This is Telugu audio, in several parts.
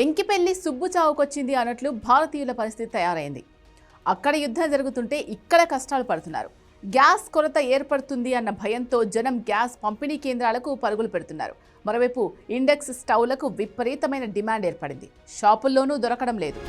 ఎంకిపెల్లి సుబ్బు చావుకొచ్చింది అన్నట్లు భారతీయుల పరిస్థితి తయారైంది. అక్కడ యుద్ధం జరుగుతుంటే ఇక్కడ కష్టాలు పడుతున్నారు. గ్యాస్ కొరత ఏర్పడుతుంది అన్న భయంతో జనం గ్యాస్ పంపిణీ కేంద్రాలకు పరుగులు పెడుతున్నారు. మరోవైపు ఇండక్స్ స్టవ్లకు విపరీతమైన డిమాండ్ ఏర్పడింది. షాపుల్లోనూ దొరకడం లేదు.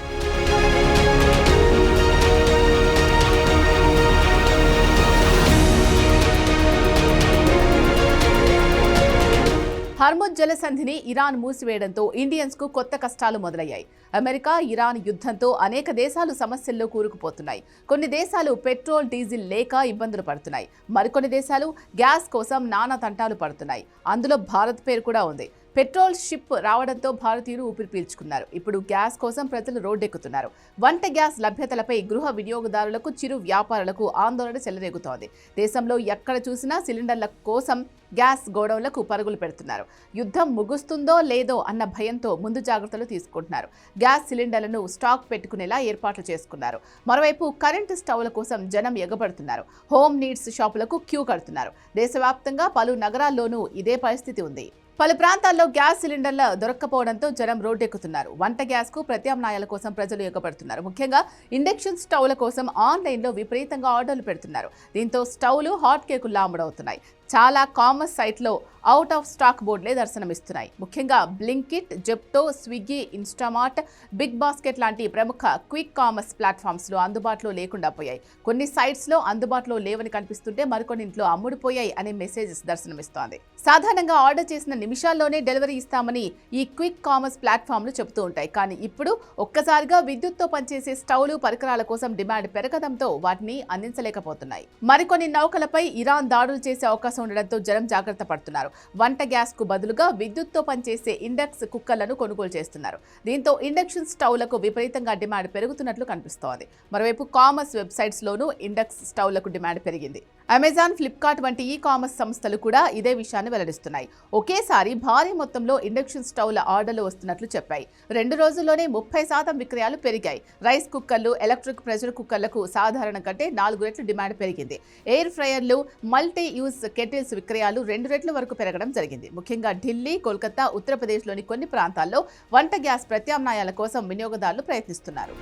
హర్ముజ్ జలసంధిని ఇరాన్ మూసివేయడంతో ఇండియన్స్కు కొత్త కష్టాలు మొదలయ్యాయి. అమెరికా ఇరాన్ యుద్ధంతో అనేక దేశాలు సమస్యల్లో కూరుకుపోతున్నాయి. కొన్ని దేశాలు పెట్రోల్ డీజిల్ లేక ఇబ్బందులు పడుతున్నాయి. మరికొన్ని దేశాలు గ్యాస్ కోసం నానా తంటాలు పడుతున్నాయి. అందులో భారత్ పేరు కూడా ఉంది. పెట్రోల్ షిప్ రావడంతో భారతీయులు ఊపిరి పీల్చుకున్నారు. ఇప్పుడు గ్యాస్ కోసం ప్రజలు రోడ్డెక్కుతున్నారు. వంట గ్యాస్ లభ్యతలపై గృహ వినియోగదారులకు, చిరు వ్యాపారులకు ఆందోళన చెలరేగుతోంది. దేశంలో ఎక్కడ చూసినా సిలిండర్ల కోసం గ్యాస్ గోడౌన్లకు పరుగులు పెడుతున్నారు. యుద్ధం ముగుస్తుందో లేదో అన్న భయంతో ముందు జాగ్రత్తలు తీసుకుంటున్నారు. గ్యాస్ సిలిండర్లను స్టాక్ పెట్టుకునేలా ఏర్పాట్లు చేసుకున్నారు. మరోవైపు కరెంటు స్టవ్ల కోసం జనం ఎగబడుతున్నారు. హోమ్ నీడ్స్ షాపులకు క్యూ కడుతున్నారు. దేశవ్యాప్తంగా పలు నగరాల్లోనూ ఇదే పరిస్థితి ఉంది. పలు ప్రాంతాల్లో గ్యాస్ సిలిండర్ల దొరక్కపోవడంతో జనం రోడ్డెక్కుతున్నారు. వంట గ్యాస్కు ప్రత్యామ్నాయాల కోసం ప్రజలు ఎగబడుతున్నారు. ముఖ్యంగా ఇండక్షన్ స్టవ్ల కోసం ఆన్లైన్లో విపరీతంగా ఆర్డర్లు పెడుతున్నారు. దీంతో స్టవ్లు హాట్ కేకుల్లా అమ్ముడవుతున్నాయి. చాలా కామర్స్ సైట్లో అవుట్ ఆఫ్ స్టాక్ బోర్డులే దర్శనమిస్తున్నాయి. ముఖ్యంగా Blinkit, Zepto, Swiggy, Instamart, Big Basket లాంటి ప్రముఖ క్విక్ కామర్స్ ప్లాట్ఫామ్స్లో అందుబాటులో లేకుండా పోయాయి. కొన్ని సైట్స్లో అందుబాటులో లేవని కనిపిస్తుంటే మరికొన్నింట్లో అమ్ముడుపోయాయి అనే మెసేజెస్ దర్శనమిస్తోంది. సాధారణంగా ఆర్డర్ చేసిన నిమిషాల్లోనే డెలివరీ ఇస్తామని ఈ క్విక్ కామర్స్ ప్లాట్ఫామ్లు చెబుతూ ఉంటాయి. కానీ ఇప్పుడు ఒక్కసారిగా విద్యుత్తో పనిచేసే స్టవ్లు, పరికరాల కోసం డిమాండ్ పెరగడంతో వాటిని అందించలేకపోతున్నాయి. మరికొన్ని నౌకలపై ఇరాన్ దాడులు చేసే అవకాశం ఉండడంతో జనం జాగ్రత్త పడుతున్నారు. వంట గ్యాస్ కు బదులుగా విద్యుత్తో పనిచేసే ఇండక్స్ కుక్కర్లను కొనుగోలు చేస్తున్నారు. దీంతో ఇండక్షన్ స్టవ్లకు విపరీతంగా డిమాండ్ పెరుగుతున్నట్లు కనిపిస్తోంది. మరోవైపు కామర్స్ వెబ్సైట్స్ లోనూ ఇండక్స్ స్టవ్లకు డిమాండ్ పెరిగింది. అమెజాన్, ఫ్లిప్కార్ట్ వంటి ఈ కామర్స్ సంస్థలు కూడా ఇదే విషయాన్ని వెల్లడిస్తున్నాయి. ఒకేసారి భారీ మొత్తంలో ఇండక్షన్ స్టవ్ల ఆర్డర్లు వస్తున్నట్లు చెప్పాయి. 2 రోజుల్లోనే 30% విక్రయాలు పెరిగాయి. రైస్ కుక్కర్లు, ఎలక్ట్రిక్ ప్రెషర్ కుక్కర్లకు సాధారణ కంటే 4 రెట్లు డిమాండ్ పెరిగింది. ఎయిర్ ఫ్రైయర్లు, మల్టీ యూజ్ కెటిల్స్ విక్రయాలు 2 రెట్ల వరకు పెరగడం జరిగింది. ముఖ్యంగా ఢిల్లీ, కోల్కతా, ఉత్తరప్రదేశ్లోని కొన్ని ప్రాంతాల్లో వంట గ్యాస్ ప్రత్యామ్నాయాల కోసం వినియోగదారులు ప్రయత్నిస్తున్నారు.